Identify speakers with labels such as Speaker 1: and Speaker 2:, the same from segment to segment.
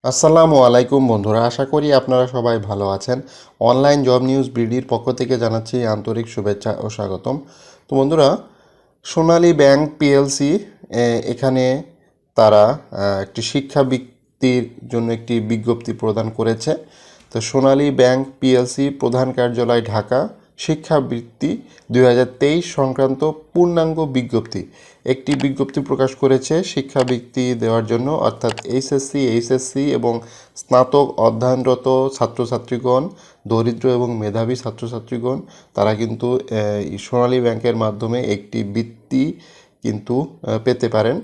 Speaker 1: আসসালামু আলাইকুম বন্ধুরা, আশা করি আপনারা সবাই ভালো আছেন। অনলাইন জব নিউজ বিডির পক্ষ থেকে জানাচ্ছি আন্তরিক শুভেচ্ছা ও স্বাগতম। তো বন্ধুরা, সোনালী ব্যাংক পিএলসি এখানে তারা একটি শিক্ষাবৃত্তির জন্য একটি বিজ্ঞপ্তি প্রদান করেছে। তো সোনালী ব্যাংক পিএলসি প্রধান কার্যালয় ঢাকা, শিক্ষাবৃত্তি 2023 সংক্রান্ত পূর্ণাঙ্গ বিজ্ঞপ্তি একটি বিজ্ঞপ্তি প্রকাশ করেছে শিক্ষাবৃত্তি দেওয়ার জন্য, অর্থাৎ এইচএসসি এবং স্নাতক অধ্যয়নরত ছাত্রছাত্রীগণ, দরিদ্র এবং মেধাবী ছাত্রছাত্রীগণ তারা কিন্তু সোনালী ব্যাংকের মাধ্যমে একটি বৃত্তি কিন্তু পেতে পারেন।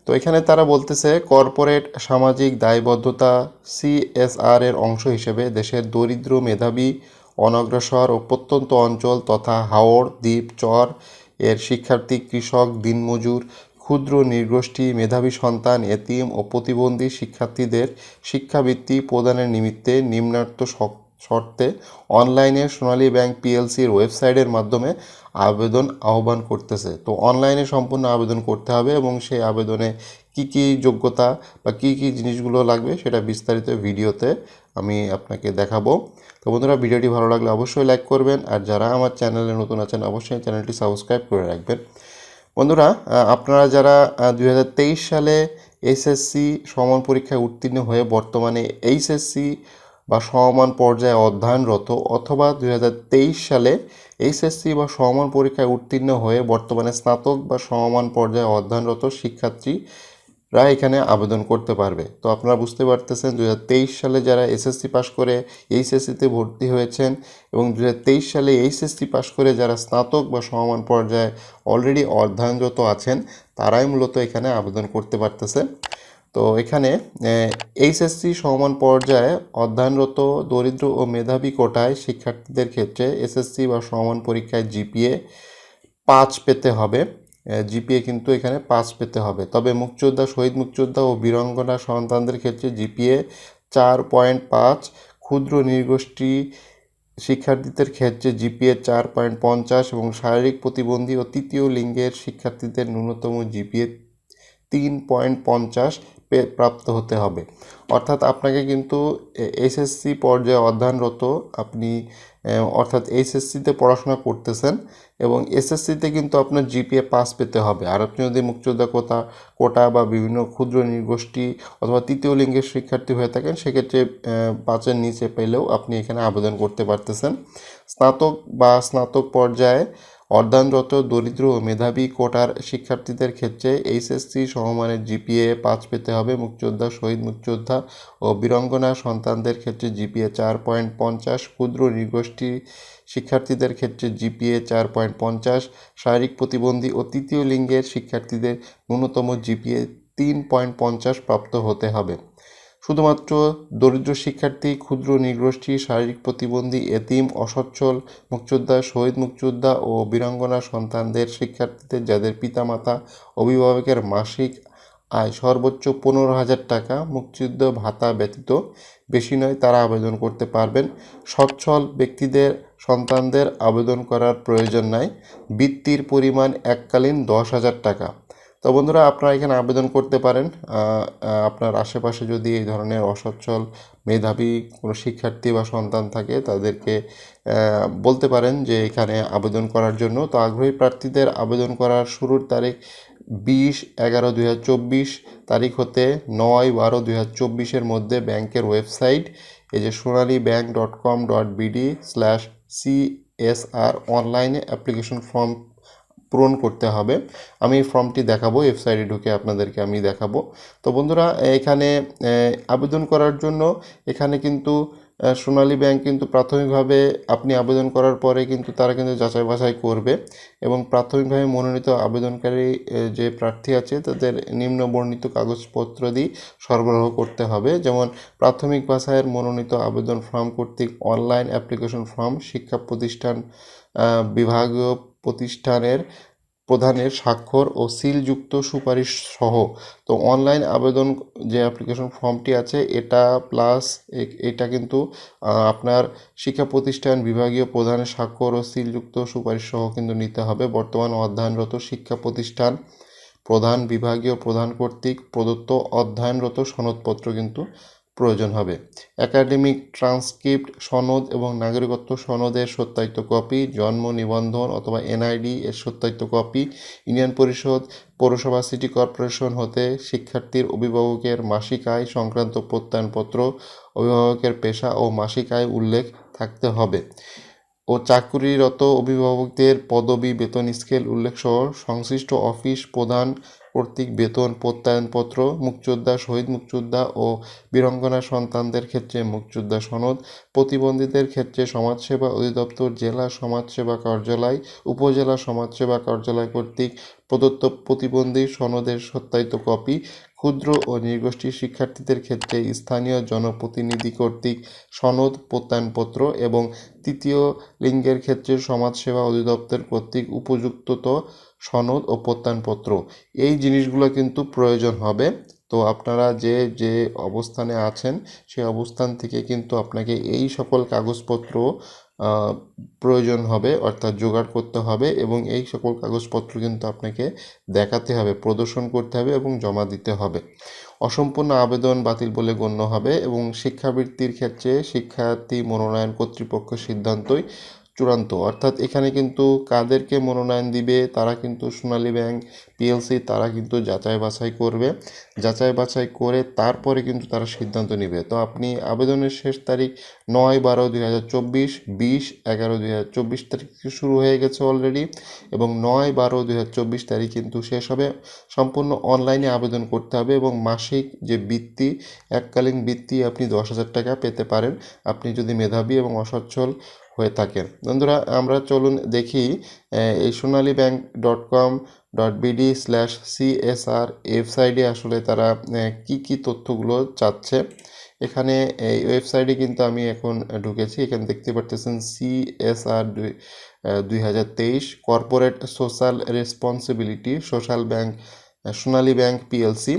Speaker 1: তো এখানে তারা বলতেছে কর্পোরেট সামাজিক দায়বদ্ধতা সিএসআর এর অংশ হিসেবে দেশের দরিদ্র, মেধাবী, অনগ্রসর ও প্রত্যন্ত অঞ্চল তথা হাওড়, দ্বীপ, চর এর শিক্ষার্থী, কৃষক, দিনমজুর, ক্ষুদ্র নৃগোষ্ঠী, মেধাবী সন্তান, এতিম ও প্রতিবন্ধী শিক্ষার্থীদের শিক্ষাবৃত্তি প্রদানের নিমিত্তে নিম্নার্থ শর্তে অনলাইনে সোনালী ব্যাংক পিএলসির ওয়েবসাইটের মাধ্যমে আবেদন আহ্বান করতেছে। তো অনলাইনে সম্পূর্ণ আবেদন করতে হবে এবং সেই আবেদনে কি কি যোগ্যতা বা কি কি জিনিসগুলো লাগবে সেটা বিস্তারিত ভিডিওতে আমি আপনাকে দেখাবো। তো বন্ধুরা, ভিডিওটি ভালো লাগলে অবশ্যই লাইক করবেন, আর যারা আমার চ্যানেলে নতুন আছেন অবশ্যই চ্যানেলটি সাবস্ক্রাইব করে রাখবেন। বন্ধুরা, আপনারা যারা 2023 সালে এসএসসি সমান পরীক্ষায় উত্তীর্ণ হয়ে বর্তমানে এইচএসসি বা সমমান পর্যায়ে অধ্যয়নরত, অথবা 2023 সালে এইচএসসি বা সমমান পরীক্ষায় উত্তীর্ণ হয়ে বর্তমানে স্নাতক বা সমমান পর্যায়ে অধ্যয়নরত শিক্ষার্থীরা এখানে আবেদন করতে পারবে। তো আপনারা বুঝতে পারতেছেন 2023 সালে যারা এসএসসি পাশ করে এইচএসসিতে ভর্তি হয়েছেন এবং 2023 সালে এইচএসসি পাশ করে যারা স্নাতক বা সমমান পর্যায়ে অলরেডি অধ্যয়নরত আছেন তারাই মূলত এখানে আবেদন করতে পারতেছে। তো এখানে এইচএসসি সমমান পর্যায়ে অধ্যয়নরত দরিদ্র ও মেধাবী কোটায় শিক্ষার্থীদের ক্ষেত্রে এসএসসি বা সমমান পরীক্ষায় জিপিএ 5 পেতে হবে। জিপিএ কিন্তু এখানে 5 পেতে হবে। তবে মুক্তিযোদ্ধা, শহীদ মুক্তিযোদ্ধা ও বীরাঙ্গনা সন্তানদের ক্ষেত্রে জিপিএ 4.5, ক্ষুদ্র নৃগোষ্ঠী শিক্ষার্থীদের ক্ষেত্রে জিপিএ 4.50 এবং শারীরিক প্রতিবন্ধী ও তৃতীয় লিঙ্গের শিক্ষার্থীদের ন্যূনতম জিপিএ 3.50 প্রাপ্ত হতে হবে। অর্থাৎ আপনাকে কিন্তু এসএসসি পর্যায়ে অধ্যয়নরত আপনি অর্থাৎ এইচএসসিতে পড়াশোনা করতেছেন এবং এসএসসিতে কিন্তু আপনার জিপিএ 5 পেতে হবে। আর আপনি যদি মুক্তিযোদ্ধা কোটা বা বিভিন্ন ক্ষুদ্র নৃগোষ্ঠী অথবা তৃতীয় লিঙ্গের শিক্ষার্থী হয়ে থাকেন সেক্ষেত্রে 5-এর নিচে পেলেও আপনি এখানে আবেদন করতে পারতেছেন। স্নাতক বা স্নাতক পর্যায়ে অধ্যয়নরত দরিদ্র ও মেধাবী কোটার শিক্ষার্থীদের ক্ষেত্রে এইচএসসি সমমানের জিপিএ 5 পেতে হবে। মুক্তিযোদ্ধা, শহীদ মুক্তিযোদ্ধা ও বীরাঙ্গনা সন্তানদের ক্ষেত্রে জিপিএ 4.50, ক্ষুদ্র নৃগোষ্ঠী শিক্ষার্থীদের ক্ষেত্রে জিপিএ 4.50, শারীরিক প্রতিবন্ধী ও তৃতীয় লিঙ্গের শিক্ষার্থীদের ন্যূনতম জিপিএ 3.50 প্রাপ্ত হতে হবে। শুধুমাত্র দরিদ্র শিক্ষার্থী, ক্ষুদ্র নৃগোষ্ঠী, শারীরিক প্রতিবন্ধী, এতিম, অসচ্ছল মুক্তিযোদ্ধা, শহীদ মুক্তিযোদ্ধা ও বীরাঙ্গনা সন্তানদের শিক্ষার্থীদের যাদের পিতামাতা অভিভাবকের মাসিক আয় সর্বোচ্চ 15,000 টাকা মুক্তিযুদ্ধ ভাতা ব্যতীত বেশি নয় তারা আবেদন করতে পারবেন। সচ্ছল ব্যক্তিদের সন্তানদের আবেদন করার প্রয়োজন নাই। বৃত্তির পরিমাণ এককালীন 10,000 টাকা। তো বন্ধুরা, আপনারা এখানে আবেদন করতে পারেন। আপনার আশেপাশে যদি এই ধরনের অসচ্ছল মেধাবী কোনো শিক্ষার্থী বা সন্তান থাকে তাদেরকে বলতে পারেন যে এখানে আবেদন করার জন্য। তো আগ্রহী প্রার্থীদের আবেদন করার শুরুর তারিখ 20/11/2024 তারিখ হতে 9/12/2024 মধ্যে ব্যাংকের ওয়েবসাইট এই যে sonalibank.com.bd/csr অনলাইনে অ্যাপ্লিকেশন ফর্ম পূরণ করতে হবে। আমি এই ফর্মটি দেখাবো, ওয়েবসাইটে ঢুকে আপনাদেরকে আমি দেখাবো। তো বন্ধুরা, এখানে আবেদন করার জন্য এখানে কিন্তু সোনালী ব্যাংক কিন্তু প্রাথমিকভাবে আপনি আবেদন করার পরে কিন্তু তারা কিন্তু যাচাই বাছাই করবে এবং প্রাথমিকভাবে মনোনীত আবেদনকারী যে প্রার্থী আছে তাদের নিম্ন বর্ণিত কাগজপত্র দিয়ে সরবরাহ করতে হবে। যেমন প্রাথমিক বাছাইয়ের মনোনীত আবেদন ফর্ম কর্তৃক অনলাইন অ্যাপ্লিকেশন ফর্ম, শিক্ষা প্রতিষ্ঠান বিভাগীয় প্রতিষ্ঠানের প্রধানের স্বাক্ষর ও সিলযুক্ত সুপারিশ সহ। তো অনলাইন আবেদন যে অ্যাপ্লিকেশন ফর্মটি আছে এটা প্লাস এটা কিন্তু আপনার শিক্ষা প্রতিষ্ঠান বিভাগীয় প্রধানের স্বাক্ষর ও সিলযুক্ত সুপারিশ সহ কিন্তু নিতে হবে। বর্তমান অধ্যয়নরত শিক্ষা প্রতিষ্ঠান প্রধান, বিভাগীয় প্রধান কর্তৃক প্রদত্ত অধ্যয়নরত সনদপত্র কিন্তু প্রয়োজন হবে। একাডেমিক ট্রান্সক্রিপ্ট, সনদ এবং নাগরিকত্ব সনদের সত্যায়িত কপি, জন্ম নিবন্ধন অথবা এনআইডি এর সত্যায়িত কপি, ইউনিয়ন পরিষদ, পৌরসভা, সিটি কর্পোরেশন হতে শিক্ষার্থীর অভিভাবকের মাসিক আয় সংক্রান্ত প্রত্যয়নপত্র, অভিভাবকের পেশা ও মাসিক আয় উল্লেখ থাকতে হবে ও চাকুরিরত অভিভাবকদের পদবি, বেতন স্কেল উল্লেখ সহ সংশ্লিষ্ট অফিস প্রধান কর্তৃক বেতন প্রত্যয়নপত্র, মুক্তিযোদ্ধা, শহীদ মুক্তিযোদ্ধা ও বীরাঙ্গনা সন্তানদের ক্ষেত্রে মুক্তিযোদ্ধা সনদ, প্রতিবন্ধীদের ক্ষেত্রে সমাজসেবা অধিদপ্তর, জেলা সমাজসেবা কার্যালয়, উপজেলা সমাজসেবা কার্যালয় কর্তৃক প্রদত্ত প্রতিবন্ধী সনদের সত্যায়িত কপি, ক্ষুদ্র ও নৃগোষ্ঠীর শিক্ষার্থীদের ক্ষেত্রে স্থানীয় জনপ্রতিনিধি কর্তৃক সনদ প্রত্যয়নপত্র এবং তৃতীয় লিঙ্গের ক্ষেত্রে সমাজসেবা অধিদপ্তর কর্তৃক উপযুক্ত সনদ ও প্রত্যয়নপত্র। এই জিনিসগুলো কিন্তু প্রয়োজন হবে। তো আপনারা যে যে অবস্থানে আছেন সেই অবস্থান থেকে কিন্তু আপনাকে এই সকল কাগজপত্র প্রয়োজন হবে, অর্থাৎ জোগাড় করতে হবে এবং এই সকল কাগজপত্র কিন্তু আপনাকে দেখাতে হবে, প্রদর্শন করতে হবে এবং জমা দিতে হবে। অসম্পূর্ণ আবেদন বাতিল বলে গণ্য হবে এবং শিক্ষাবৃত্তির ক্ষেত্রে শিক্ষার্থী মনোনয়ন কর্তৃপক্ষ সিদ্ধান্তই চূড়ান্ত। অর্থাৎ এখানে কিন্তু কাদেরকে মনোনয়ন দিবে তারা কিন্তু সোনালী ব্যাংক পিএলসি তারা কিন্তু যাচাই বাছাই করবে, যাচাই বাছাই করে তারপরে কিন্তু তারা সিদ্ধান্ত নেবে। তো আপনি আবেদনের শেষ তারিখ 9/12/2024, 20/11/2024 তারিখ থেকে শুরু হয়ে গেছে অলরেডি এবং 9/12/2024 তারিখ কিন্তু শেষ হবে। সম্পূর্ণ অনলাইনে আবেদন করতে হবে এবং মাসিক যে বৃত্তি, এককালীন বৃত্তি আপনি 10,000 টাকা পেতে পারেন আপনি যদি মেধাবী এবং অসচ্ছল হয়ে থাকেন। বন্ধুরা আমরা চলুন দেখি এই sonalibank.com.bd/CSR ওয়েবসাইটে আসলে তারা কি কি তথ্যগুলো চাচ্ছে। এখানে এই ওয়েবসাইটে কিন্তু আমি এখন ঢুকেছি, এখানে দেখতে পারতেছেন CSR 2023 corporate social responsibility social bank Sonali bank PLC.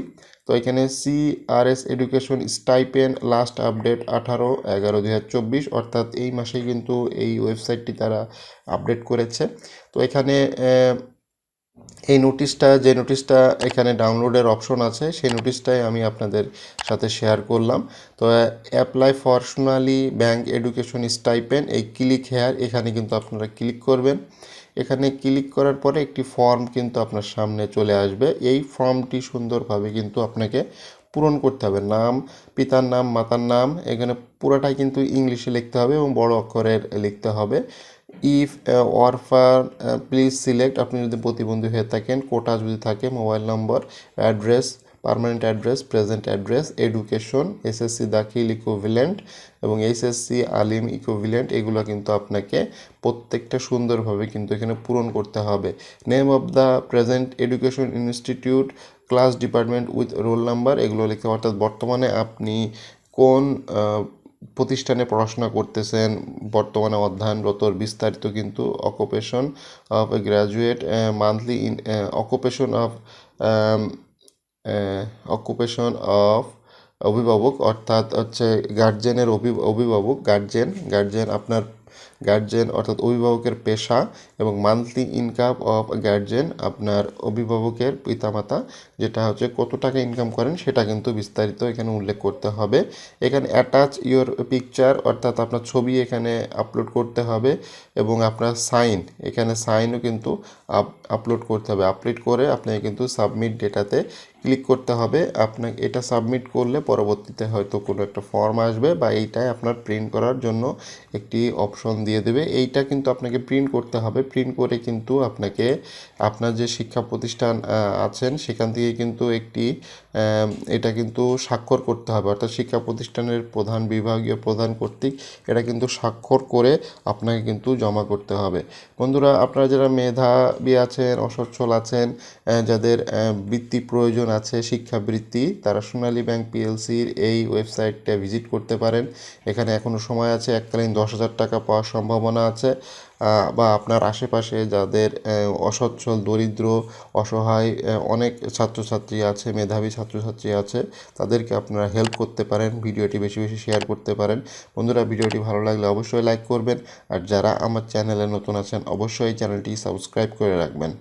Speaker 1: তো এখানে CRS education stipend last update 18/11/2024, অর্থাৎ এই মাসেই কিন্তু এই ওয়েবসাইটটি তারা আপডেট করেছে। তো এখানে এই নোটিশটা এখানে ডাউনলোডের অপশন আছে, সেই নোটিশটাই আমি আপনাদের সাথে শেয়ার করলাম। তো apply for Sonali bank education stipend, এই ক্লিক হেয়ার এখানে কিন্তু আপনারা ক্লিক করবেন। এখানে ক্লিক করার পরে একটি ফর্ম কিন্তু আপনার সামনে চলে আসবে। এই ফর্মটি সুন্দরভাবে কিন্তু আপনাকে পূরণ করতে হবে। নাম, পিতার নাম, মাতার নাম, এখানে পুরোটাই কিন্তু ইংলিশে লিখতে হবে এবং বড় অক্ষরের লিখতে হবে। ইফ অরফার প্লিজ সিলেক্ট, আপনি যদি প্রতিবন্ধী হয়ে থাকেন, কোটা যদি থাকে, মোবাইল নম্বর, address, permanent address, present address, education, SSC দাখিল ইকুইভ্যালেন্ট এবং এইচএসসি আলিম ইকুইভ্যালেন্ট, এগুলো কিন্তু আপনাকে প্রত্যেকটা সুন্দরভাবে কিন্তু এখানে পূরণ করতে হবে। Name of the present education institute, class, department with roll number, এগুলো লিখতে হবে। অর্থাৎ বর্তমানে আপনি কোন প্রতিষ্ঠানে পড়াশোনা করতেছেন, বর্তমানে অধ্যয়নরত বিস্তারিত কিন্তু occupation of graduate, monthly occupation of অভিভাবক, অর্থাৎ হচ্ছে গার্জেনের অভিভাবক, গার্জেন আপনার গার্জেন অর্থাৎ অভিভাবকের পেশা এবং মান্থলি ইনকাম অফ গার্জেন আপনার অভিভাবকের পিতামাতা, যেটা হচ্ছে কত টাকা ইনকাম করেন সেটা কিন্তু বিস্তারিত এখানে উল্লেখ করতে হবে। এখানে অ্যাটাচ ইওর পিকচার, অর্থাৎ আপনার ছবি এখানে আপলোড করতে হবে এবং আপনার সাইন, এখানে সাইনও কিন্তু আপলোড করতে হবে। আপলোড করে আপনাকে কিন্তু সাবমিট ডেটাতে ক্লিক করতে হবে। আপনাকে এটা সাবমিট করলে পরবর্তীতে হয়তো কোনো একটা ফর্ম আসবে বা এইটাই আপনার প্রিন্ট করার জন্য একটি অপশন দিয়ে দেবে। এইটা কিন্তু আপনাকে প্রিন্ট করতে হবে। প্রিন্ট করে কিন্তু আপনাকে আপনার যে শিক্ষা প্রতিষ্ঠান আছেন সেখান থেকে কিন্তু একটি এটা কিন্তু স্বাক্ষর করতে হবে, অর্থাৎ শিক্ষা প্রতিষ্ঠানের প্রধান, বিভাগীয় প্রধান কর্তৃক এটা কিন্তু স্বাক্ষর করে আপনাকে কিন্তু জমা করতে হবে। বন্ধুরা আপনারা যারা মেধাবী আছেন, অসচ্ছল আছেন, যাদের বৃত্তি প্রয়োজন আছে, শিক্ষাবৃত্তি, তারা সোনালী ব্যাংক পিএলসির এই ওয়েবসাইটটা ভিজিট করতে পারেন। এখানে এখনও সময় আছে, এককালীন 10,000 টাকা পাওয়ার সম্ভাবনা আছে। বা আপনার আশেপাশে যাদের অসচ্ছল, দরিদ্র, অসহায় অনেক ছাত্রছাত্রী আছে, মেধাবী ছাত্রছাত্রী আছে, তাদেরকে আপনারা হেল্প করতে পারেন। ভিডিওটি বেশি বেশি শেয়ার করতে পারেন। বন্ধুরা ভিডিওটি ভালো লাগলে অবশ্যই লাইক করবেন আর যারা আমার চ্যানেলে নতুন আছেন অবশ্যই চ্যানেলটি সাবস্ক্রাইব করে রাখবেন।